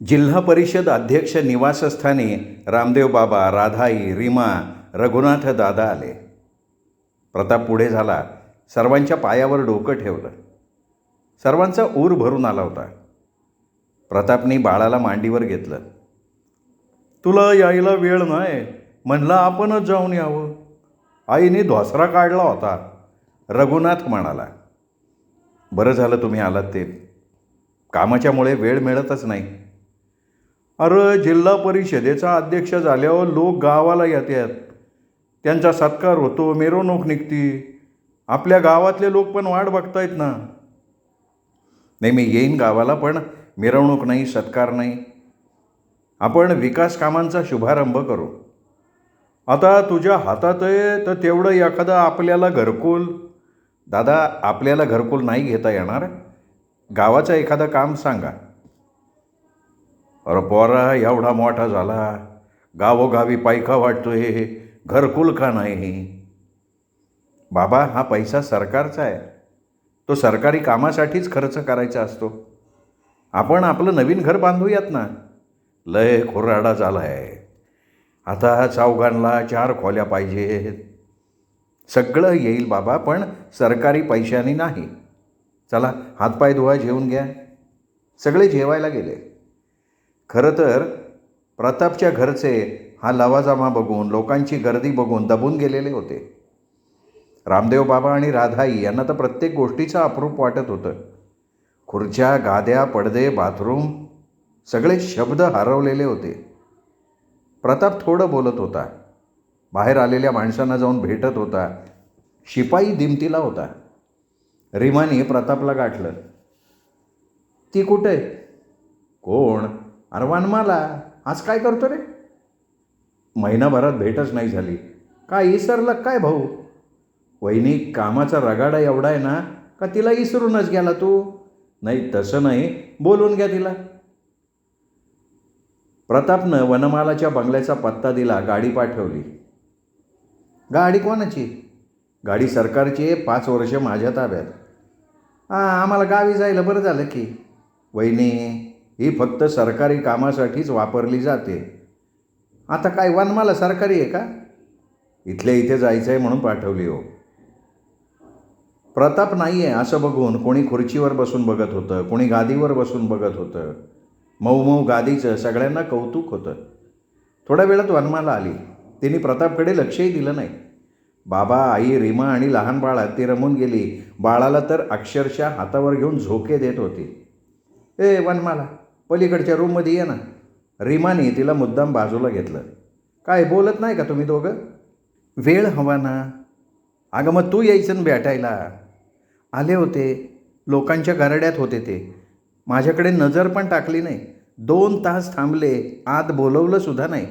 जिल्हा परिषद अध्यक्ष निवासस्थानी रामदेव बाबा, राधाई, रीमा, रघुनाथ दादा आले. प्रताप पुढे झाला. सर्वांच्या पायावर डोकं ठेवलं. सर्वांचा ऊर भरून आला होता. प्रतापनी बाळाला मांडीवर घेतलं. तुला यायला वेळ नाही म्हणलं आपणच जाऊन यावं. आईने धोसरा काढला होता, रघुनाथ म्हणाला. बरं झालं तुम्ही आलात ते. कामाच्यामुळे वेळ मिळतच नाही. अरे जिल्हा परिषदेचा अध्यक्ष झाल्यावर लोक गावाला येतात, त्यांचा सत्कार होतो, मिरवणूक निघती. आपल्या गावातले लोक पण वाट बघतायत ना. नाही, मी येईन गावाला, पण मिरवणूक नाही, सत्कार नाही. आपण विकास कामांचा शुभारंभ करू. आता तुझ्या हातात आहे तर तेवढं एखादं आपल्याला घरकुल. दादा, आपल्याला घरकुल नाही घेता येणार. गावाचं एखादं काम सांगा. अरे पोरा, एवढा मोठा झाला, गावोगावी पायका वाटतोय, घरकुल का नाही? बाबा, हा पैसा सरकारचा आहे. तो सरकारी कामासाठीच खर्च करायचा असतो. आपण आपलं नवीन घर बांधूयात ना. लय खुराडा झाला आहे. आता चौघांना 4 खोल्या पाहिजेत. सगळं येईल बाबा, पण सरकारी पैशाने नाही. चला, हातपाय धुवा, जेवून घ्या. सगळे जेवायला गेले. खरं तर प्रतापच्या घरचे हा लवाजमा बघून, लोकांची गर्दी बघून दबून गेलेले होते. रामदेव बाबा आणि राधाई यांना तर प्रत्येक गोष्टीचं अप्रूप वाटत होतं. खुर्च्या, गाद्या, पडदे, बाथरूम, सगळे शब्द हरवलेले होते. प्रताप थोडं बोलत होता. बाहेर आलेल्या माणसांना जाऊन भेटत होता. शिपाई दिमतीला होता. रीमाने प्रतापला गाठलं. ती कुठे? कोण? अरे वनमाला. आज काय करतो रे? महिनाभरात भेटच नाही झाली. काय इसरलं काय भाऊ? वहिनी, कामाचा रगाडा एवढा आहे ना का तिला इसरूनच गेला तू? नाही, तसं नाही, बोलवून घ्या तिला. प्रतापनं वनमालाच्या बंगल्याचा पत्ता दिला. गाडी पाठवली. गाडी कोणाची? गाडी सरकारची आहे. 5 वर्ष माझ्या ताब्यात. आम्हाला गावी जायला बरं झालं की. वहिनी, ही फक्त सरकारी कामासाठीच वापरली जाते. आता काय वनमाला सरकारी आहे का? इथल्या इथे जायचं आहे म्हणून पाठवली हो. प्रताप नाही आहे असं बघून कोणी खुर्चीवर बसून बघत होतं, कोणी गादीवर बसून बघत होतं. मऊ मऊ गादीचं सगळ्यांना कौतुक होतं. थोड्या वेळात वनमाला आली. तिने प्रतापकडे लक्षही दिलं नाही. बाबा, आई, रीमा आणि लहान बाळा ती रमून गेली. बाळाला तर अक्षरशः हातावर घेऊन झोके देत होती. ए वनमाला, पलीकडच्या रूममध्ये ये ना. रीमाने तिला मुद्दाम बाजूला घेतलं. काय बोलत नाही का तुम्ही दोघं? वेळ हवा ना. अगं मग तू यायचं ना भेटायला. आले होते, लोकांच्या गारड्यात होते ते. माझ्याकडे नजर पण टाकली नाही. 2 तास थांबले, आत बोलवलं सुद्धा नाही.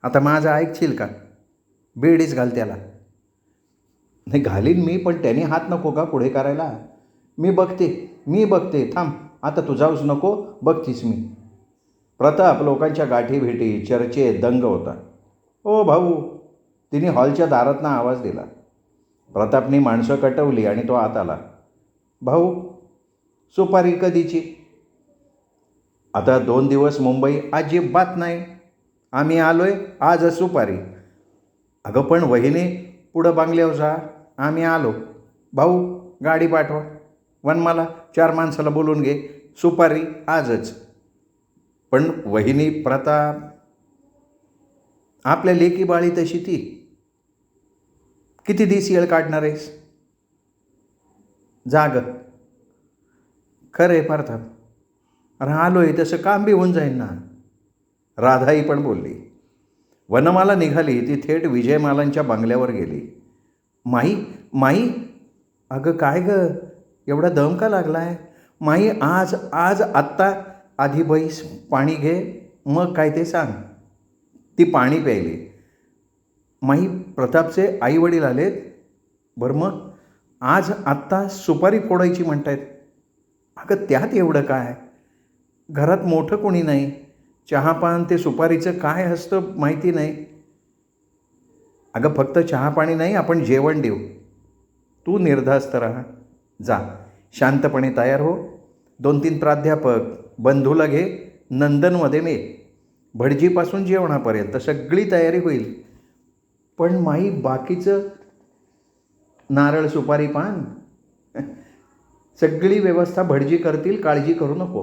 आता माझं ऐकशील का? बेडीच घाल त्याला. नाही, घालीन मी, पण त्याने हात नको का पुढे करायला? मी बघते, थांब. आता तू जाऊच नको, बघतीस मी. प्रताप लोकांच्या गाठी भेटी, चर्चेत दंग होता. ओ भाऊ, तिने हॉलच्या दारातनं आवाज दिला. प्रतापनी माणसं कटवली आणि तो आत आला. भाऊ, सुपारी कधीची? आता 2 दिवस मुंबई अजिबात नाही. आम्ही आलोय आज सुपारी. अगं पण वहिनी, पुढं बांगल्यावर जा. आम्ही आलो. भाऊ, गाडी पाठवा. वनमाला, 4 माणसाला बोलून घे. सुपारी आजच. पण वहिनी, प्रताप, आपल्या लेकी बाळी तशी ती. किती दिवस येळ काढणार आहेस? जाग. खरं आहे प्रताप. अरे आलोय तसं काम बी होऊन जाईल ना. राधाई पण बोलली. वनमाला निघाली. ती थेट विजयमालांच्या बंगल्यावर गेली. माई, अगं काय गं, एवढा दम का लागलाय? माई, आज आत्ता. आधी बैस, पाणी घे, मग काय ते सांग. ती पाणी प्यायली. माई, प्रतापचे आई वडील आलेत. बरं, मग आज आत्ता सुपारी फोडायची म्हणतायत. अगं त्यात एवढं काय? घरात मोठं कोणी नाही. चहापान ते सुपारीचं काय असतं माहिती नाही. अगं फक्त चहापाणी नाही, आपण जेवण देऊ. तू निर्धास्त राहा. जा, शांतपणे तयार हो. 2-3 प्राध्यापक, बंधूला घे. नंदनमध्ये मे भटजीपासून जेवणापर्यंत सगळी तयारी होईल. पण माई बाकीचं नारळ सुपारी पान सगळी व्यवस्था भटजी करतील, काळजी करू नको.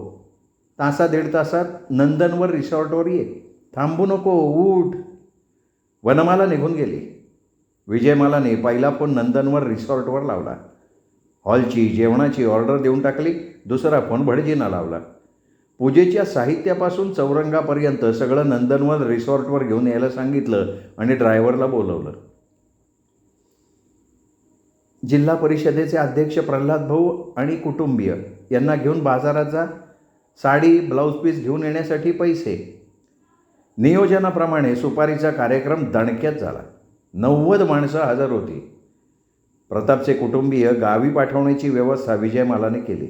तासा दीड तासात नंदनवर रिसॉर्टवर ये, थांबू नको, उठ. वनमाला निघून गेली. विजयमालाने पहिला फोन नंदनवर रिसॉर्टवर लावला. हॉलची जेवणाची ऑर्डर देऊन टाकली. दुसरा फोन भटजींना लावला. पूजेच्या साहित्यापासून चौरंगापर्यंत सगळं नंदनवन रिसॉर्टवर घेऊन यायला सांगितलं आणि ड्रायव्हरला बोलवलं. जिल्हा परिषदेचे अध्यक्ष प्रल्हाद भाऊ आणि कुटुंबीय यांना घेऊन बाजारात जा. साडी ब्लाऊज पीस घेऊन येण्यासाठी पैसे. नियोजनाप्रमाणे सुपारीचा कार्यक्रम दणक्यात झाला. 90 माणसं हजर होती. प्रतापचे कुटुंबीय गावी पाठवण्याची व्यवस्था विजयमालाने केली.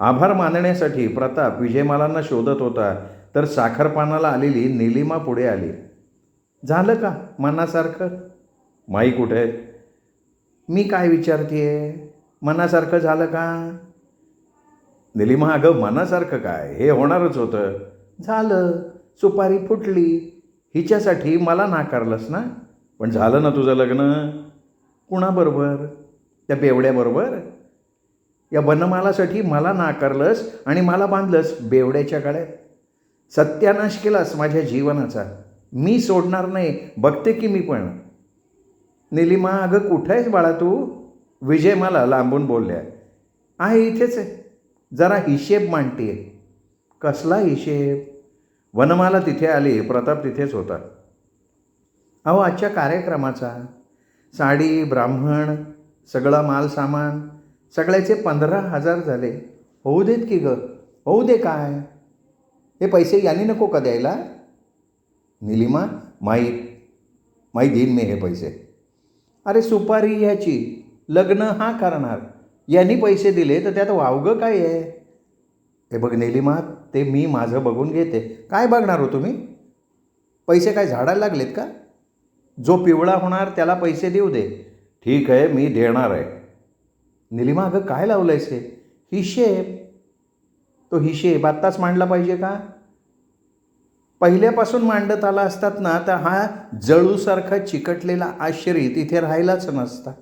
आभार मानण्यासाठी प्रताप विजयमालांना शोधत होता तर साखरपानाला आलेली निलिमा पुढे आली. झालं का मनासारखं? माई कुठे? मी काय विचारतेय, मनासारखं झालं का? निलिमा, अगं मनासारखं काय, हे होणारच होतं. झालं, सुपारी फुटली. हिच्यासाठी मला नाकारलंस ना, पण झालं ना तुझं लग्न. कुणाबरोबर? त्या बेवड्याबरोबर. या वनमालासाठी मला नाकारलंस आणि मला बांधलंस बेवड्याच्या गळ्यात. सत्यानाश केलास माझ्या जीवनाचा. मी सोडणार नाही, बघते की मी पण. निलिमा, अगं कुठं आहेस बाळा तू? विजयमाला लांबून बोलल्या. आहे इथेच आहे, जरा हिशेब मांडते. कसला हिशेब? वनमाला तिथे आली. प्रताप तिथेच होता. अहो, आजच्या कार्यक्रमाचा साडी, ब्राह्मण, सगळा माल सामान सगळ्याचे 15,000 झाले. होऊ देत की गं, होऊ दे. काय हे पैसे यांनी नको का द्यायला? निलिमा, माई देईन मी हे पैसे. अरे सुपारी ह्याची, लग्न हा करणार, यांनी पैसे दिले तर त्यात वावगं काय आहे? हे बघ निलिमा, ते मी माझं बघून घेते. काय बघणार हो तुम्ही? पैसे काय झाडायला लागलेत का? जो पिवळा होणार त्याला पैसे देऊ दे. ठीक आहे, मी देणार आहे. निलिमा, अगं काय लावलं आहेस हे? हिशेब. तो हिशेब आत्ताच मांडला पाहिजे का? पहिल्यापासून मांडत आला असतात ना तर हा जळूसारखा चिकटलेला आश्रित इथे राहिलाच नसता.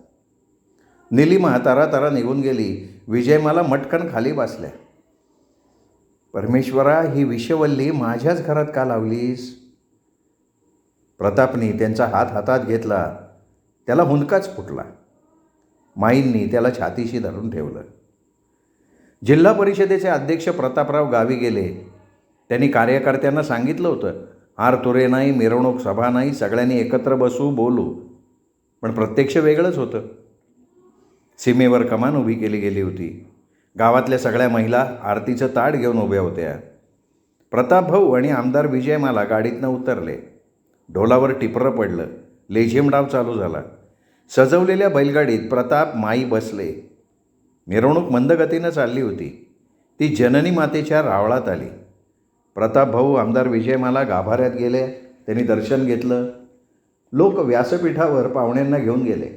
निलिमा तरातरा निघून गेली. विजयमाला मटकन खाली बसल्या. परमेश्वरा, ही विषवल्ली माझ्याच घरात का लावलीस? प्रतापनी त्यांचा हात हातात घेतला. त्याला हुंदकाच फुटला. माईंनी त्याला छातीशी धरून ठेवलं. जिल्हा परिषदेचे अध्यक्ष प्रतापराव गावी गेले. त्यांनी कार्यकर्त्यांना सांगितलं होतं, हार तुरे नाही, मिरवणूक सभा नाही, सगळ्यांनी एकत्र बसू, बोलू. पण प्रत्यक्ष वेगळंच होतं. सीमेवर कमान उभी केली गेली होती. गावातल्या सगळ्या महिला आरतीचं ताट घेऊन उभ्या होत्या. प्रतापभाऊ आणि आमदार विजयमाला गाडीतनं उतरले. ढोलावर टिपरं पडलं. लेझिम डाव चालू झाला. सजवलेल्या बैलगाडीत प्रताप, माई बसले. मिरवणूक मंदगतीनं चालली होती. ती जननी मातेच्या रावळात आली. प्रतापभाऊ, आमदार विजयमाला गाभाऱ्यात गेले. त्यांनी दर्शन घेतलं. लोक व्यासपीठावर पाहुण्यांना घेऊन गेले.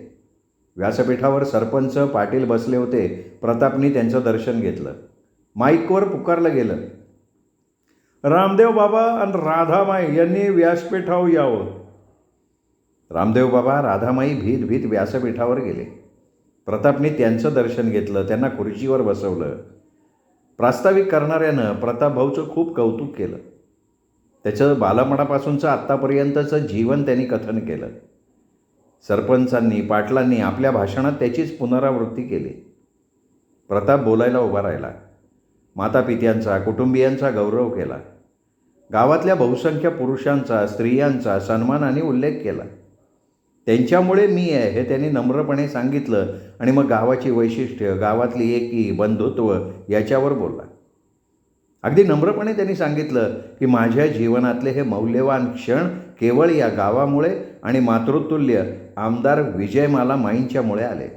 व्यासपीठावर सरपंच, पाटील बसले होते. प्रतापनी त्यांचं दर्शन घेतलं. माईकवर पुकारलं गेलं, रामदेव बाबा आणि राधामाई यांनी व्यासपीठावर यावं. रामदेव बाबा, राधामाई भीत भीत व्यासपीठावर गेले. प्रतापनी त्यांचं दर्शन घेतलं. त्यांना खुर्चीवर बसवलं. प्रास्ताविक करणाऱ्यानं प्रतापभाऊचं खूप कौतुक केलं. त्याचं बालपणापासूनचं आत्तापर्यंतचं जीवन त्यांनी कथन केलं. सरपंचांनी, पाटलांनी आपल्या भाषणात त्याचीच पुनरावृत्ती केली. प्रताप बोलायला उभा राहिला. मातापित्यांचा, कुटुंबियांचा गौरव केला. गावातल्या बहुसंख्य पुरुषांचा, स्त्रियांचा सन्मानाने उल्लेख केला. त्यांच्यामुळे मी आहे हे त्यांनी नम्रपणे सांगितलं आणि मग गावाची वैशिष्ट्य, गावातली एकी, बंधुत्व याच्यावर बोलला. अगदी नम्रपणे त्यांनी सांगितलं की माझ्या जीवनातले हे मौल्यवान क्षण केवळ या गावामुळे आणि मातृतुल्य आमदार विजयमाला माईंच्यामुळे आले.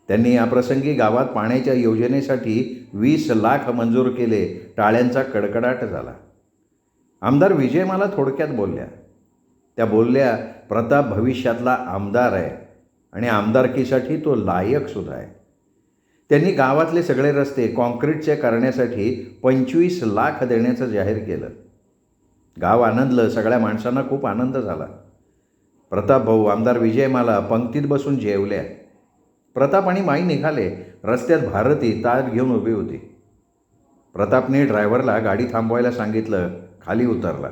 त्यांनी याप्रसंगी गावात पाण्याच्या योजनेसाठी 20 लाख मंजूर केले. टाळ्यांचा कडकडाट झाला. आमदार विजयमाला थोडक्यात बोलल्या. त्या बोलल्या, प्रताप भविष्यातला आमदार आहे आणि आमदारकीसाठी तो लायकसुद्धा आहे. त्यांनी गावातले सगळे रस्ते कॉन्क्रीटचे करण्यासाठी 25 लाख देण्याचं जाहीर केलं. गाव आनंदलं. सगळ्या माणसांना खूप आनंद झाला. प्रताप भाऊ, आमदार विजयमाला पंक्तीत बसून जेवल्या. प्रताप आणि माई निघाले. रस्त्यात भारती ताट घेऊन उभी होती. प्रतापने ड्रायव्हरला गाडी थांबवायला सांगितलं. खाली उतरला.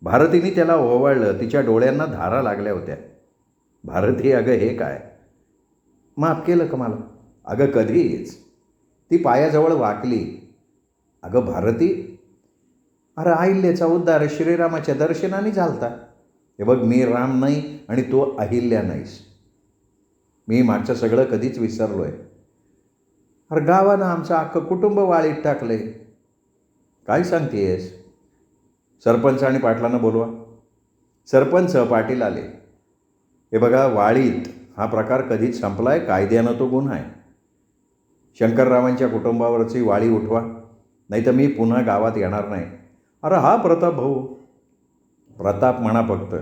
भारतीने त्याला ओवाळलं. तिच्या डोळ्यांना धारा लागल्या होत्या. भारती, अगं हे काय? माफ केलं का मला? अगं कधीच. ती पायाजवळ वाकली. अगं भारती, अरे अहिल्याचा उद्धार श्रीरामाच्या दर्शनाने झालता. हे बघ, मी राम नाही आणि तू अहिल्या नाहीस. मी मागचं सगळं कधीच विसरलो आहे. अरे गावानं आमचं अख्खं कुटुंब वाळीत टाकले. काय सांगतेस? सरपंच आणि पाटलांना बोलवा. सरपंच पाटील आले. हे बघा, वाळीत हा प्रकार कधीच संपला आहे. कायद्यानं तो गुन्हा आहे. शंकररावांच्या कुटुंबावरची वाळी उठवा, नाही तर मी पुन्हा गावात येणार नाही. अरे हा प्रताप भाऊ. प्रताप म्हणा फक्त.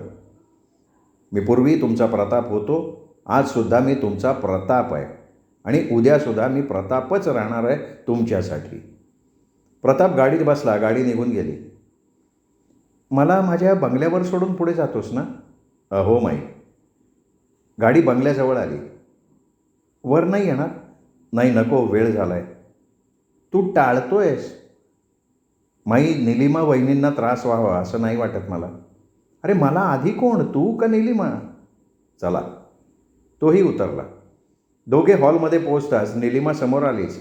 मी पूर्वी तुमचा प्रताप होतो. आजसुद्धा मी तुमचा प्रताप आहे आणि उद्यासुद्धा मी प्रतापच राहणार आहे तुमच्यासाठी. प्रताप गाडीत बसला. गाडी निघून गेली. मला माझ्या बंगल्यावर सोडून पुढे जातोस ना? हो माई. गाडी बंगल्याजवळ आली. वर नाही येणार? नाही नको, वेळ झाला आहे. तू टाळतोयस. माई, निलिमा वहिनींना त्रास व्हावा असं नाही वाटत मला. अरे मला आधी कोण, तू का निलिमा? चला. तोही उतरला. दोघे हॉलमध्ये पोचताच निलिमा समोर आलीच.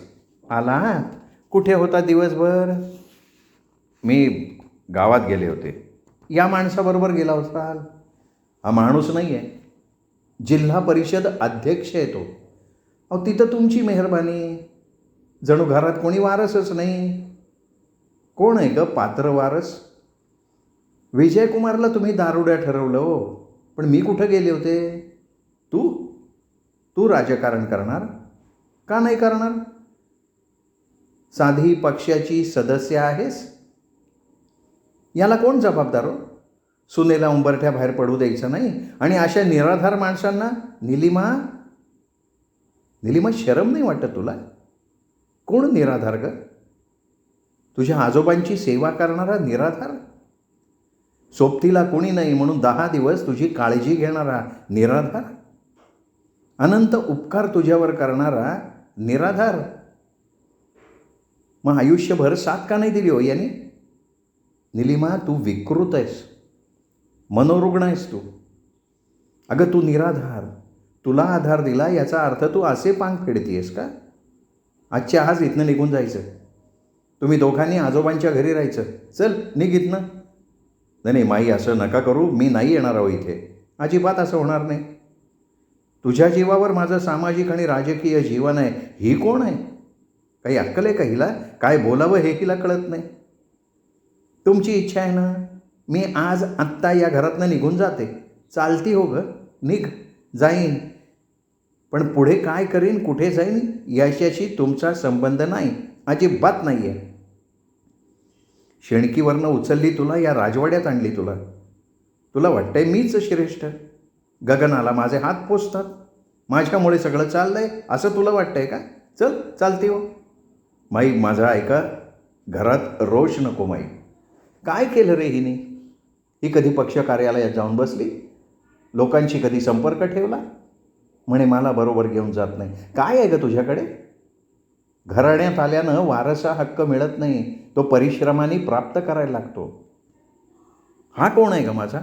आलात? कुठे होता दिवसभर? मी गावात गेले होते. या माणसाबरोबर गेला होताल? हा माणूस नाही आहे, जिल्हा परिषद अध्यक्ष आहे तो. अहो तिथं तुमची मेहरबानी. जणू घरात कोणी वारसच नाही. कोण आहे ग पात्र वारस? विजयकुमारला तुम्ही दारुड्या ठरवलं हो. पण मी कुठं गेले होते? तू राजकारण करणार? का नाही करणार? साधी पक्षाची सदस्य आहेस. याला कोण जबाबदार हो? सुनेला उंबरठ्या बाहेर पडू द्यायचं नाही. आणि अशा निराधार माणसांना निलिमा शरम नाही वाटत तुला? कोण निराधार ग? तुझ्या आजोबांची सेवा करणारा निराधार? सोबतीला कोणी नाही म्हणून 10 दिवस तुझी काळजी घेणारा निराधार? अनंत उपकार तुझ्यावर करणारा निराधार? मग आयुष्यभर साथ का नाही दिली हो यांनी? निलिमा, तू विकृत आहेस. मनोरुग्ण आहेस तू. अगं तू निराधार. तुला आधार दिला याचा अर्थ तू असे पांग फेडतीयस का? आजच्या आज इथनं निघून जायचं. तुम्ही दोघांनी आजोबांच्या घरी राहायचं. चल निघ इथनं. नाही माई, असं नका करू. मी नाही येणार आहो इथे. अजिबात असं होणार नाही. तुझ्या जीवावर माझं सामाजिक आणि राजकीय जीवन आहे. ही कोण आहे? काही अक्कल आहे का हिला? काय बोलावं हे हिला कळत नाही. तुमची इच्छा आहे ना, मी आज आत्ता या घरातनं निघून जाते. चालती हो ग, निघ, जाईन. पण पुढे काय करीन, कुठे जाईन याच्याशी तुमचा संबंध नाही. अजिबात नाही आहे. शेणकीवरनं उचलली तुला, या राजवाड्यात आणली तुला. तुला वाटतंय मीच श्रेष्ठ? गगनाला माझे हात पोचतात. माझ्यामुळे सगळं चाललंय असं तुला वाटतंय का? चल, चालते हो. माई, माझा ऐका. घरात रोष नको माई. काय केलं रे हिने? ही कधी पक्ष कार्यालयात जाऊन बसली? लोकांशी कधी संपर्क ठेवला? म्हणे मला बरोबर घेऊन जात नाही. काय आहे ग तुझ्याकडे? घराण्यात आल्यानं वारसा हक्क मिळत नाही. तो परिश्रमाने प्राप्त करायला लागतो. हा कोण आहे ग माझा?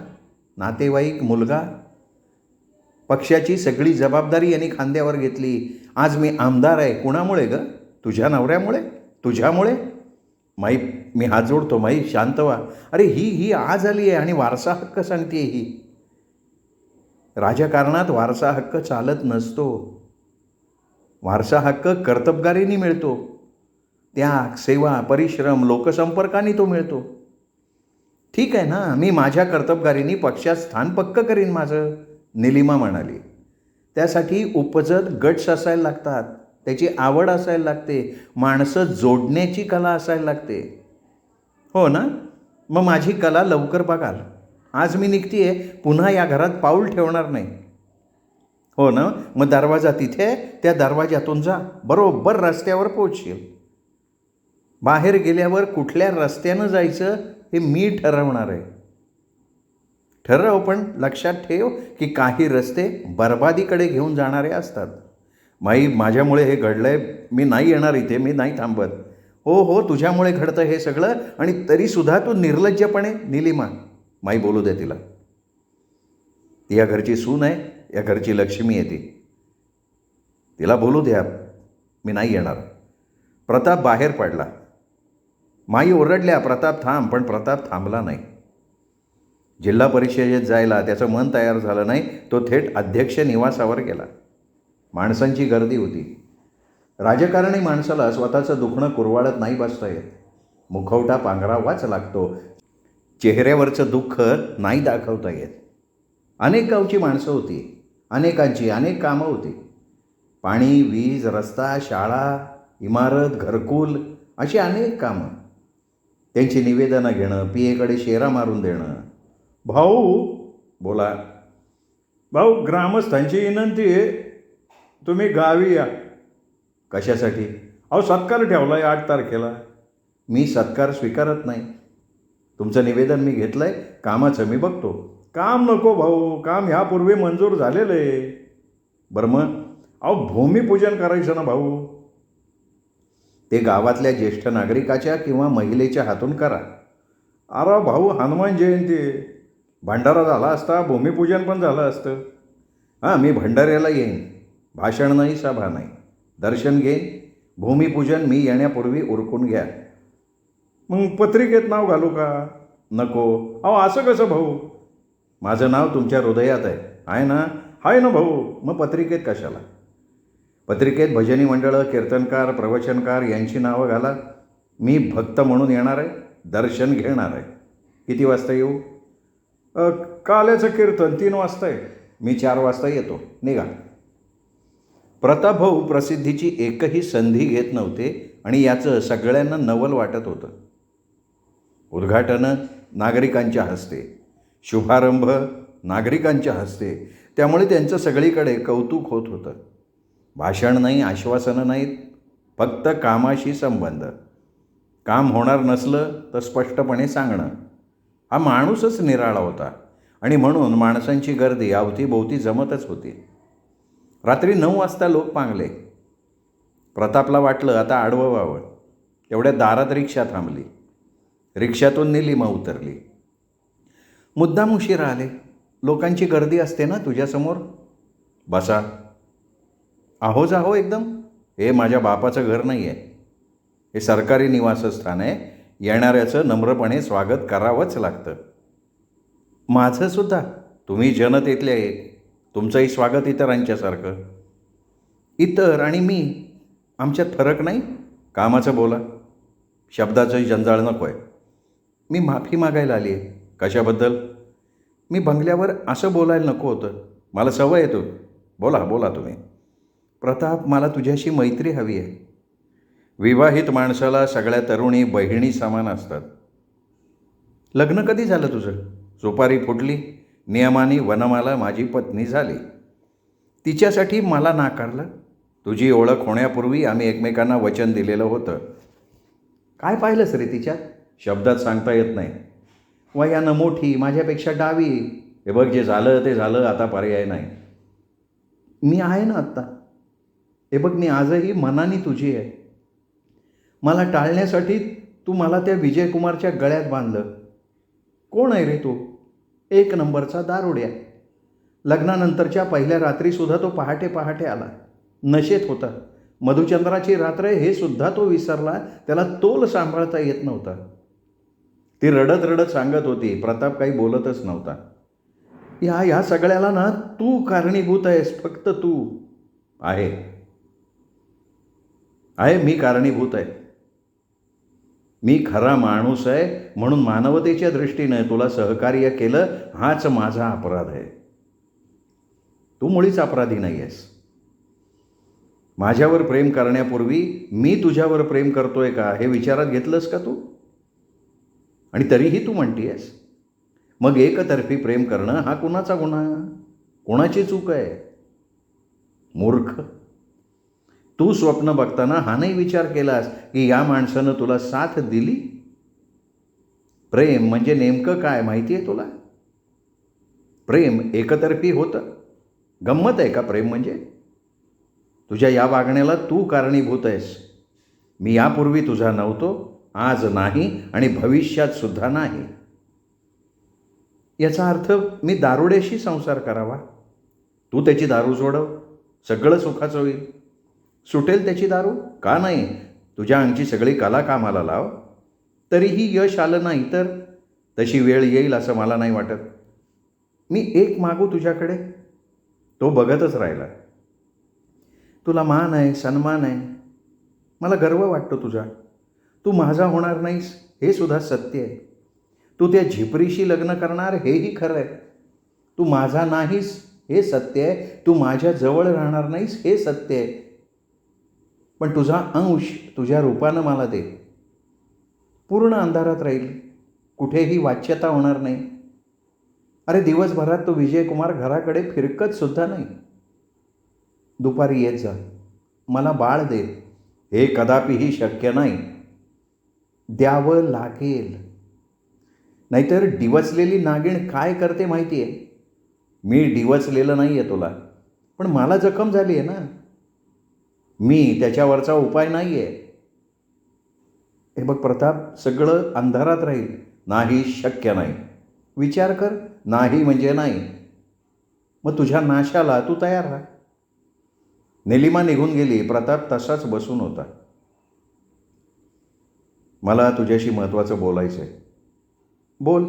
नातेवाईक, मुलगा? पक्षाची सगळी जबाबदारी यांनी खांद्यावर घेतली. आज मी आमदार आहे. कुणामुळे ग? तुझ्या नवऱ्यामुळे? तुझ्यामुळे? माई, मी हात जोडतो माई, शांत व्हा. अरे ही आज आली आहे आणि वारसा हक्क सांगते ही. राजकारणात वारसा हक्क चालत नसतो. वारसा हक्क कर्तबगारीने मिळतो. त्याग, सेवा, परिश्रम, लोकसंपर्काने तो मिळतो. ठीक आहे ना, मी माझ्या कर्तबगारीने पक्षात स्थान पक्क करीन माझं, निलिमा म्हणाली. त्यासाठी उपजत गट्स असायला लागतात. त्याची आवड असायला लागते. माणसं जोडण्याची कला असायला लागते. हो ना? मग माझी कला लवकर बघाल. आज मी निघतीये, पुन्हा या घरात पाऊल ठेवणार नाही. हो ना, मग दरवाजा तिथे आहे, त्या दरवाजातून जा, बरोबर रस्त्यावर पोहोचशील. बाहेर गेल्यावर कुठल्या रस्त्यानं जायचं हे मी ठरवणार आहे. ठरव, पण लक्षात ठेव की काही रस्ते बरबादीकडे घेऊन जाणारे असतात. माई, माझ्यामुळे हे घडलंय, मी नाही येणार इथे, मी नाही थांबत. हो हो, तुझ्यामुळे घडतं हे सगळं, आणि तरीसुद्धा तू निर्लज्जपणे. नीलिमा, माई बोलू दे तिला. ती या घरची सून आहे, या घरची लक्ष्मी आहे ती. तिला बोलू द्या, मी नाही येणार. प्रताप बाहेर पडला. माई ओरडल्या, प्रताप थांब, पण प्रताप थांबला नाही. जिल्हा परिषदेत जायला त्याचं मन तयार झालं नाही. तो थेट अध्यक्ष निवासावर गेला. माणसांची गर्दी होती. राजकारणी माणसाला स्वतःचं दुखणं कुरवाळत नाही बसता येत. मुखवटा पांघरावाच लागतो. चेहऱ्यावरचं दुःख नाही दाखवता येत. अनेक गावची माणसं होती, अनेकांची अनेक कामं होती. पाणी, वीज, रस्ता, शाळा, इमारत, घरकुल, अशी अनेक कामं. त्यांची निवेदनं घेणं, पीएकडे शेरा मारून देणं. भाऊ, बोला. भाऊ, ग्रामस्थांची विनंती आहे, तुम्ही गावी या. कशासाठी? अहो, सत्कार ठेवला आहे 8 तारखेला. मी सत्कार स्वीकारत नाही. तुमचं निवेदन मी घेतलं आहे, कामाचं मी बघतो. काम नको भाऊ, काम ह्यापूर्वी मंजूर झालेलं आहे. बरं मग? अहो, भूमिपूजन करायचं ना भाऊ. ते गावातल्या ज्येष्ठ नागरिकाच्या किंवा महिलेच्या हातून करा. अरे भाऊ, हनुमान जयंती आहे, भंडारा झाला असता, भूमिपूजन पण झालं असतं. हां, मी भंडाऱ्याला येईन. भाषण नाही, सभा नाही, दर्शन घेईन. भूमिपूजन मी येण्यापूर्वी उरकून घ्या. मग पत्रिकेत नाव घालू का? नको. अहो, असं कसं भाऊ? माझं नाव तुमच्या हृदयात आहे ना? आहे ना भाऊ, मग पत्रिकेत कशाला? पत्रिकेत भजनी मंडळं, कीर्तनकार, प्रवचनकार यांची नावं घाला. मी भक्त म्हणून येणार आहे, दर्शन घेणार आहे. किती वाजता येऊ? काल्याचं कीर्तन 3 वाजता आहे. मी 4 वाजता येतो, निघा. प्रतापभाऊ प्रसिद्धीची एकही संधी घेत नव्हते आणि याचं सगळ्यांना नवल वाटत होतं. उद्घाटनं नागरिकांच्या हस्ते, शुभारंभ नागरिकांच्या हस्ते, त्यामुळे त्यांचं सगळीकडे कौतुक होत होतं. भाषण नाही, आश्वासनं नाहीत, फक्त कामाशी संबंध. काम होणार नसलं तर स्पष्टपणे सांगणं. हा माणूसच निराळा होता आणि म्हणून माणसांची गर्दी अवतीभोवती जमतच होती. रात्री 9 वाजता लोक पांगले. प्रतापला वाटलं आता आडवं व्हावं. एवढ्या दारात रिक्षा थांबली. रिक्षातून नीलिमा उतरली. मुद्दाम उशिरा आले. लोकांची गर्दी असते ना तुझ्यासमोर. बसा. आहो जाहो एकदम. हे माझ्या बापाचं घर नाही आहे, हे सरकारी निवासस्थान आहे. येणाऱ्याचं नम्रपणे स्वागत करावंच लागतं. माझंसुद्धा. तुम्ही जनतेतले आहे, तुमचंही स्वागत इतरांच्यासारखं. इतर आणि मी, आमच्यात फरक नाही. कामाचं बोला, शब्दाचं जंजाळ नको आहे. मी माफी मागायला आली आहे. कशाबद्दल? मी बंगल्यावर असं बोलायला नको होतं. मला सवय येतो. बोला बोला तुम्ही. प्रताप, मला तुझ्याशी मैत्री हवी आहे. विवाहित माणसाला सगळ्या तरुणी बहिणी समान असतात. लग्न कधी झालं तुझं? सुपारी फुटली, नियमाने वनमाला माझी पत्नी झाली. तिच्यासाठी मला नाकारलं. तुझी ओळख होण्यापूर्वी आम्ही एकमेकांना वचन दिलेलं होतं. काय पाहिलंस रे तिच्यात? शब्दात सांगता येत नाही. वयानं मोठी, माझ्यापेक्षा डावी. हे बघ, जे झालं ते झालं, आता पर्याय नाही. मी आहे ना आत्ता. हे बघ, मी आजही मनाने तुझी आहे. मला टाळण्यासाठी तू मला त्या विजयकुमारच्या गळ्यात बांधलं. कोण आहे रे तू? 1 नंबरचा दारुड्या. लग्नानंतरच्या पहिल्या रात्रीसुद्धा तो पहाटे पहाटे आला. नशेत होता. मधुचंद्राची रात्र हे सुद्धा तो विसरला. त्याला तोल सांभाळता येत नव्हता. ती रडत रडत सांगत होती. प्रताप काही बोलतच नव्हता. या सगळ्याला ना तू कारणीभूत आहेस, फक्त तू. आहे, मी कारणीभूत आहे. मी खरा माणूस आहे म्हणून मानवतेच्या दृष्टीनं तुला सहकार्य केलं, हाच माझा अपराध आहे. तू मुळीच अपराधी नाही आहेस. माझ्यावर प्रेम करण्यापूर्वी मी तुझ्यावर प्रेम करतोय का हे विचारात घेतलंस का तू? आणि तरीही तू म्हणतीयस. मग एकतर्फी प्रेम करणं हा कुणाचा गुन्हा? कोणाची चूक आहे? मूर्ख, तू स्वप्न बघताना हा नाही विचार केलास की या माणसानं तुला साथ दिली? प्रेम म्हणजे नेमकं काय माहिती आहे तुला? प्रेम एकतर्फी होतं. गंमत आहे का प्रेम म्हणजे? तुझ्या या वागण्याला तू कारणीभूत आहेस. मी यापूर्वी तुझा नव्हतो, आज नाही आणि भविष्यात सुद्धा नाही. याचा अर्थ मी दारुड्याशी संसार करावा? तू त्याची दारू सोडव, सगळं सुखाचं होईल. सुटेल त्याची दारू? का नाही? तुझ्या अंगची सगळी कला कामाला लाव, तरीही यश आलं नाही तर तशी वेळ येईल असं मला नाही वाटत. मी एक मागू तुझ्याकडे, तो बघतच राहिला. तुला मान आहे, सन्मान आहे, मला गर्व वाटतो तुझा. तू माझा होणार नाहीस हे सुद्धा सत्य आहे. तू त्या झिपरीशी लग्न करणार हेही खरं आहे. तू माझा नाहीस हे सत्य आहे. तू माझ्या जवळ राहणार नाहीस हे सत्य आहे. पण तुझा अंश तुझ्या रूपानं मला दे. पूर्ण अंधारात राहील, कुठेही वाच्यता होणार नाही. अरे दिवसभरात तो विजयकुमार घराकडे फिरकत सुद्धा नाही. दुपारी येत जा, मला बाळ दे. हे कदापिही शक्य नाही. द्यावं लागेल, नाहीतर डिवचलेली नागिण काय करते माहिती आहे? मी डिवचलेलं नाही आहे तुला, पण मला जखम झाली आहे ना. मी त्याच्यावरचा उपाय नाही आहे. हे बघ प्रताप, सगळं अंधारात राहील. नाही, शक्य नाही. विचार कर, नाही म्हणजे नाही. मग तुझ्या नाशाला तू तयार राहा. निलिमा निघून गेली. प्रताप तसाच बसून होता. मला तुझ्याशी महत्त्वाचं बोलायचं आहे. बोल.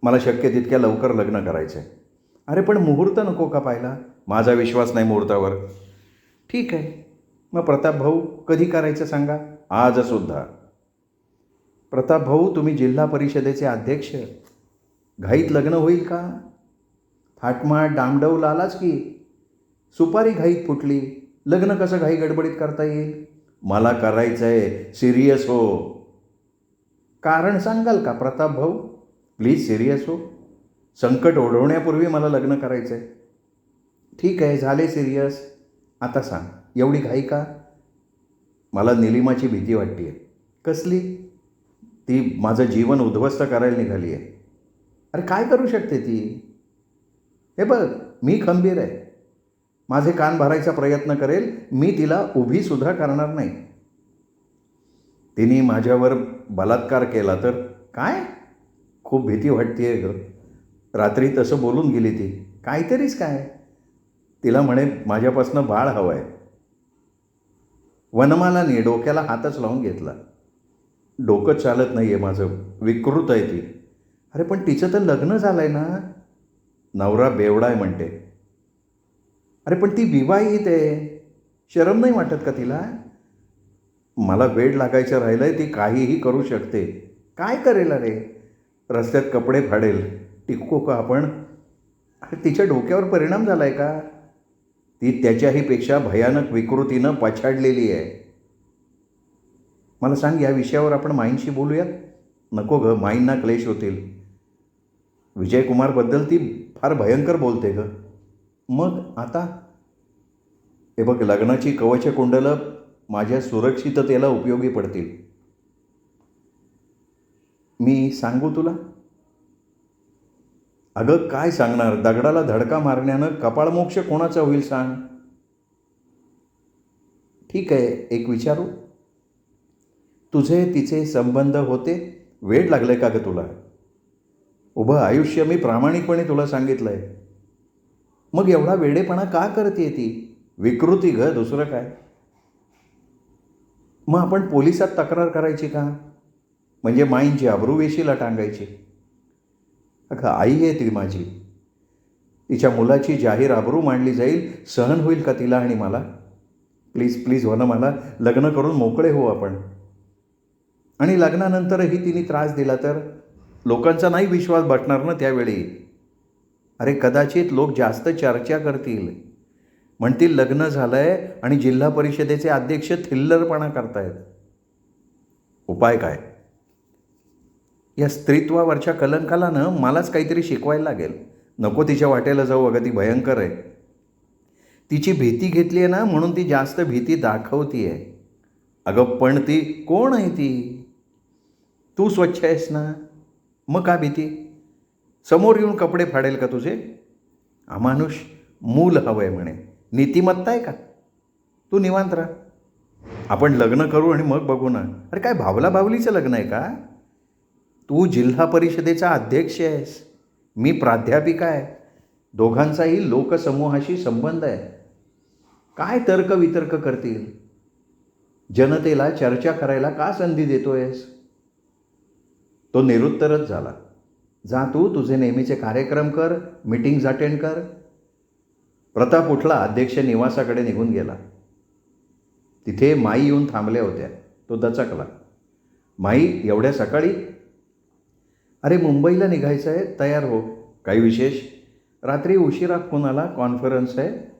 मला शक्य तितक्या लवकर लग्न करायचं आहे. अरे पण मुहूर्त नको का पाहिला? माझा विश्वास नाही मुहूर्तावर. ठीक आहे, मग प्रताप भाऊ कधी करायचं सांगा? आजसुद्धा. प्रताप भाऊ, तुम्ही जिल्हा परिषदेचे अध्यक्ष, घाईत लग्न होईल का? थाटमाट डामडौल आलाच की. सुपारी घाईत फुटली, लग्न कसं घाई गडबडीत करता येईल? मला करायचं आहे, सिरियस हो. कारण सांगाल का प्रताप भाऊ? प्लीज सिरियस हो. संकट ओढवण्यापूर्वी मला लग्न करायचं आहे. ठीक आहे, झाले सिरियस. आता सांग, एवढी घाई का? मला निलिमाची भीती वाटते आहे. कसली? ती माझं जीवन उद्ध्वस्त करायला निघाली आहे. अरे काय करू शकते ती? हे बघ, मी खंबीर आहे. माझे कान भरायचा प्रयत्न करेल. मी तिला उभीसुद्धा करणार नाही. तिने माझ्यावर बलात्कार केला तर काय? खूप भीती वाटते आहे गं. रात्री तसं बोलून गेली ती. काहीतरीच काय? तिला म्हणे माझ्यापासनं बाळ हवं आहे. वनमालाने डोक्याला हातच लावून घेतला. डोकं चालत नाही आहे माझं, विकृत आहे ती. अरे पण तिचं तर लग्न झालं आहे ना. नवरा बेवडा आहे म्हणते. अरे पण ती विवाहित आहे, शरम नाही वाटत का तिला? मला वेड लागायचं राहिलं आहे. ती काहीही करू शकते. काय करेल अरे? रस्त्यात कपडे फाडेल. टिकू का आपण? अरे तिच्या डोक्यावर परिणाम झाला आहे का? ती त्याच्याही पेक्षा भयानक विकृतीनं पछाडलेली आहे. मला सांग, या विषयावर आपण माईंशी बोलूयात? नको गं, माईंना क्लेश होतील. विजयकुमारबद्दल ती फार भयंकर बोलते गं. मग आता? हे बघ, लग्नाची कवचकुंडलं माझ्या सुरक्षिततेला उपयोगी पडतील. मी सांगू तुला? अगं काय सांगणार? दगडाला धडका मारण्यानं कपाळमोक्ष कोणाचा होईल सांग? ठीक आहे, एक विचारू? तुझे तिचे संबंध होते, वेड लागले का गं तुला? उभं आयुष्य मी प्रामाणिकपणे तुला सांगितलं आहे. मग एवढा वेडेपणा का करते ती? विकृती गं, दुसरं काय? मग आपण पोलिसात तक्रार करायची का? म्हणजे माईंची अब्रू वेशीला टांगायची? अगं आई आहे ती माझी. तिच्या मुलाची जाहीर अब्रू मांडली जाईल, सहन होईल का तिला आणि मला? प्लीज प्लीज हो ना, मला लग्न करून मोकळे हो आपण. आणि लग्नानंतरही तिने त्रास दिला तर लोकांचा नाही विश्वास बसणार ना त्यावेळी. अरे कदाचित लोक जास्त चर्चा करतील, म्हणतील लग्न झालं आहे आणि जिल्हा परिषदेचे अध्यक्ष थिल्लरपणा करतायत. उपाय काय? या स्त्रीत्वावरच्या कलंकाला मलाच काहीतरी शिकवायला लागेल. नको तिच्या वाटेला जाऊ. अगं ती भयंकर आहे. तिची भीती घेतली आहे ना, म्हणून ती जास्त भीती दाखवती आहे. अगं पण ती कोण आहे ती? तू स्वच्छ आहेस ना, मग का भीती? समोर येऊन कपडे फाडेल का तुझे? अमानुष मूल हवं आहे म्हणे. नीतिमत्ता आहे का? तू निवांत राहा. आपण लग्न करू आणि मग बघू ना. अरे काय भावला बावलीचं लग्न आहे का? तू जिल्हा परिषदेचा अध्यक्ष आहेस, मी प्राध्यापिका आहे. दोघांचाही लोकसमूहाशी संबंध आहे. काय तर्कवितर्क करतील? जनतेला चर्चा करायला का संधी देतोयस? तो निरुत्तरच झाला. जा तू तुझे नेहमीचे कार्यक्रम कर, मीटिंग्ज अटेंड कर. प्रताप उठला, अध्यक्ष निवासाकडे निघून गेला. तिथे माई येऊन थांबल्या होत्या. तो दचकला. माई, एवढ्या सकाळी? अरे मुंबईला निघायचं आहे, तयार हो. काही विशेष? रात्री उशिरा फोन आला, कॉन्फरन्स आहे.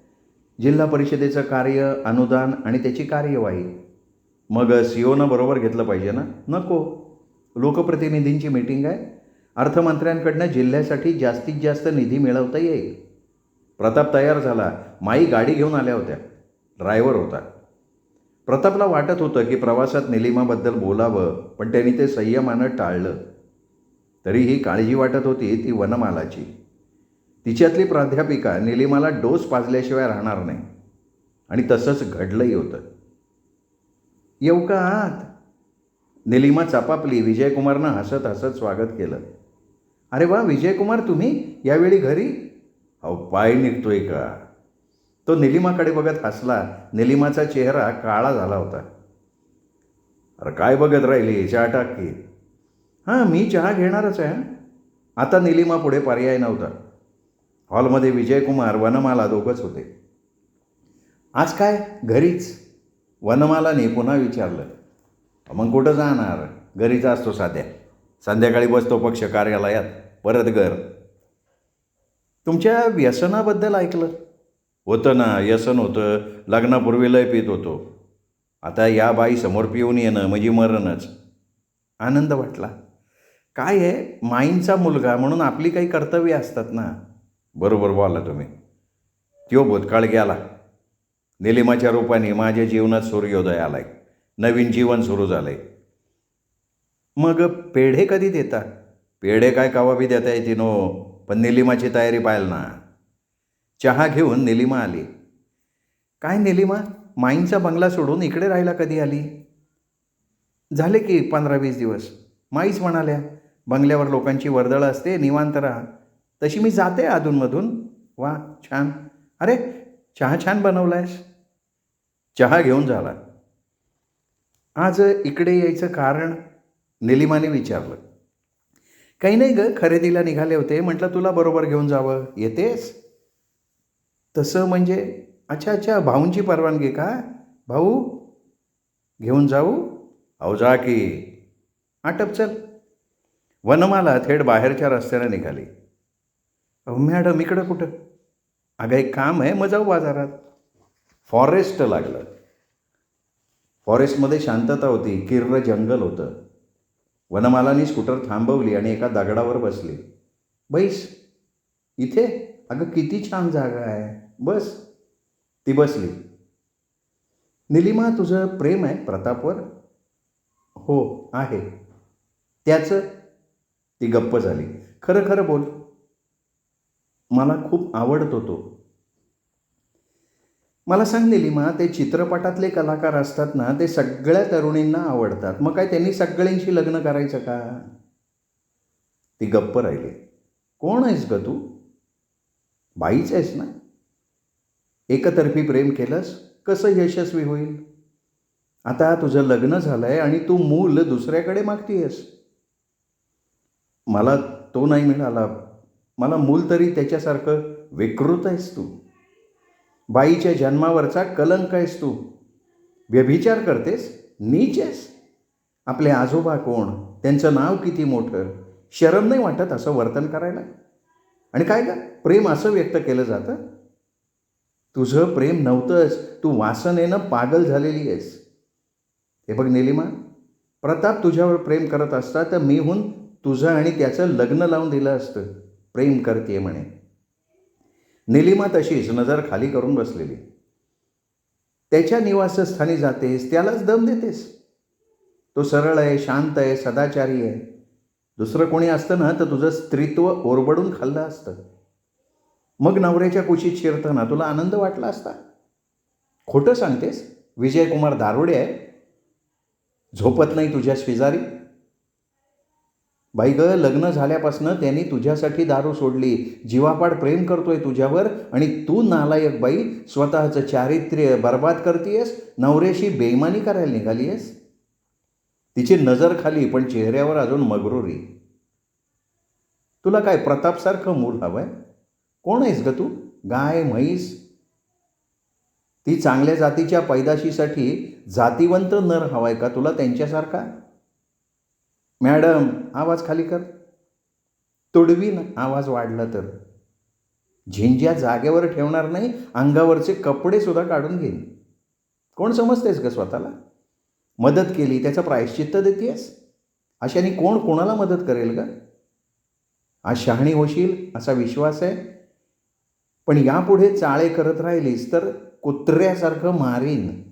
जिल्हा परिषदेचं कार्य, अनुदान आणि त्याची कार्यवाही. मग सीओनं बरोबर घेतलं पाहिजे ना? नको, लोकप्रतिनिधींची मीटिंग आहे. अर्थमंत्र्यांकडनं जिल्ह्यासाठी जास्तीत जास्त निधी मिळवता येईल. प्रताप तयार झाला. माई गाडी घेऊन आल्या होत्या. ड्रायव्हर होता. प्रतापला वाटत होतं की प्रवासात निलिमाबद्दल बोलावं, पण त्यांनी ते संयमानं टाळलं. तरीही काळजी वाटत होती ती वनमालाची. तिच्यातली प्राध्यापिका निलिमाला डोस पाजल्याशिवाय राहणार नाही. आणि तसंच घडलंही होतं. येऊ का आत? निलिमा चपापली. विजयकुमारनं हसत हसत स्वागत केलं. अरे वा विजयकुमार, तुम्ही यावेळी घरी? अहो पाय निघतोय का? तो निलिमाकडे बघत हसला. निलिमाचा चेहरा काळा झाला होता. अरे काय बघत राहिली, चहा टाक की. हां, मी चहा घेणारच आहे. आता निलिमा पुढे पर्याय नव्हता. हॉलमध्ये विजयकुमार, वनमाला दोघंच होते. आज काय घरीच? वनमालाने पुन्हा विचारलं. मग कुठं जाणार? घरीच असतो साध्या. संध्याकाळी बसतो पक्ष कार्यालयात, परत घर. तुमच्या व्यसनाबद्दल ऐकलं होतं ना? व्यसन होतं. लग्नापूर्वी लय पीत होतो. आता या बाई समोर पिऊन येणं म्हणजे मरणच. आनंद वाटला. काय आहे, माईंचा मुलगा म्हणून आपली काही कर्तव्य असतात ना. बरोबर बोलला तुम्ही. त्यो भूतकाळ गेला. निलिमाच्या रूपाने माझ्या जीवनात सूर्योदय आलाय. नवीन जीवन सुरू झालंय. मग पेढे कधी देता? पेढे काय कवा बी देता येते नो, पण निलिमाची तयारी पाहिल ना. चहा घेऊन निलिमा आली. काय निलिमा, माईंचा बंगला सोडून इकडे राहायला कधी आली? झाले की 15-20 दिवस. माईच म्हणाल्या, बंगल्यावर लोकांची वर्दळ असते, निवांत राहा. तशी मी जाते अधूनमधून. वा छान. अरे चहा छान बनवलायस. चहा घेऊन झाला. आज इकडे यायचं कारण? निलिमाने विचारलं. काही नाही ग, खरेदीला निघाले होते. म्हटलं तुला बरोबर घेऊन जावं. येतेस? तसं म्हणजे? अच्छा अच्छा, भाऊंची परवानगी का? भाऊ घेऊन जाऊ? अहो जा की. आटप चल. वनमाला थेट बाहेरच्या रस्त्याने निघाली. अहो मॅडम इकडं कुठं? अगं एक काम आहे, मग जाऊ बाजारात. फॉरेस्ट लागलं. फॉरेस्टमध्ये शांतता होती. किर्र जंगल होतं. वनमालानी स्कूटर थांबवली आणि एका दगडावर बसली. बैस इथे. अगं किती छान जागा आहे, बस. ती बसली. निलिमा, तुझं प्रेम आहे प्रतापवर? हो आहे. त्याचं? ती गप्प झाली. खरं खरं बोल. मला खूप आवडतो तो. मला सांग निलिमा, ते चित्रपटातले कलाकार असतात ना, ते सगळ्या तरुणींना आवडतात. मग काय त्यांनी सगळ्यांशी लग्न करायचं का? ती गप्प राहिली. कोण आहेस ग तू? बाईच आहेस ना. एकतर्फी प्रेम केलंस, कसं यशस्वी होईल? आता तुझं लग्न झालंय आणि तू मूल दुसऱ्याकडे मागतीयस. मला तो नाही मिळाला. मला मूल तरी त्याच्यासारखं विकृत आहेस तू. बाईच्या जन्मावरचा कलंक आहेस तू. व्यभिचार करतेस, नीच आहेस. आपले आजोबा कोण, त्यांचं नाव किती मोठं. शरम नाही वाटत असं वर्तन करायला? आणि काय का प्रेम असं व्यक्त केलं जातं? तुझं प्रेम नव्हतंच, तू वासनेनं पागल झालेली आहेस. हे बघ निलिमा, प्रताप तुझ्यावर प्रेम करत असता तर मीहून तुझं आणि त्याचं लग्न लावून दिलं असतं. प्रेम करते म्हणे. निलिमा तशीच नजर खाली करून बसलेली. त्याच्या निवासस्थानी जातेस, त्यालाच दम देतेस. तो सरळ आहे, शांत आहे, सदाचारी आहे. दुसरं कोणी असतं ना तर तुझं स्त्रीत्व ओरबडून खाल्लं असतं. मग नवऱ्याच्या कुशीत शिरताना तुला आनंद वाटला असता. खोटं सांगतेस? विजयकुमार दारुडे आहे? झोपत नाही तुझ्या शेजारी? बाई गं, लग्न झाल्यापासनं त्यांनी तुझ्यासाठी दारू सोडली, जीवापाड प्रेम करतोय तुझ्यावर, आणि तू नालायक बाई स्वतःचं चारित्र्य बर्बाद करतेयस, नवऱ्याशी बेईमानी करायला निघाली आहेस. तिची नजर खाली पण चेहऱ्यावर अजून मगरुरी. तुला काय प्रतापसारखं मूल हवंय? कोण आहेस ग तू? गाय, म्हैस? ती चांगल्या जातीच्या पैदाशीसाठी जातिवंत नर हवाय का तुला त्यांच्यासारखा? मॅडम, आवाज खाली कर. तुडवीन आवाज वाढला तर. झिंज्या जागेवर ठेवणार नाही, अंगावरचे कपडे सुद्धा काढून घेईन. कोण समजतेस ग स्वतःला? मदत केली त्याचं प्रायश्चित्त देतेस? अशाने कोण कोणाला मदत करेल ग? आज शहाणी होशील असा विश्वास आहे, पण यापुढे चाळे करत राहिलीस तर कुत्र्यासारखं मारीन.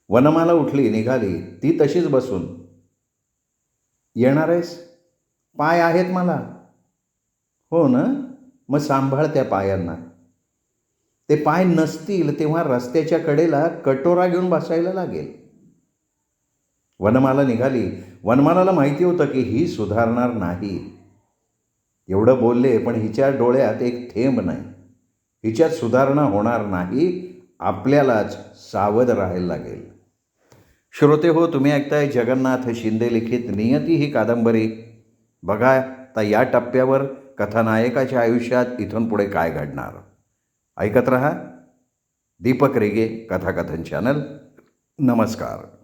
वनमाला उठली, निघाली. ती तशीच बसून. येणार आहेस? पाय आहेत मला. हो ना, मग सांभाळ त्या पायांना. ते पाय नसतील तेव्हा रस्त्याच्या कडेला कटोरा घेऊन बसायला लागेल. वनमाला निघाली. वनमालाला माहिती होतं की ही सुधारणार नाही. एवढं बोलले पण हिच्या डोळ्यात एक थेंब नाही. हिच्यात सुधारणा होणार नाही. आपल्यालाच सावध राहायला लागेल. श्रोते हो, तुम्ही ऐकताय जगन्नाथ शिंदे लिखित नियती ही कादंबरी. बघा आता या टप्प्यावर कथानायकाच्या आयुष्यात इथून पुढे काय घडणार. ऐकत रहा दीपक रेगे कथाकथन चॅनल. नमस्कार.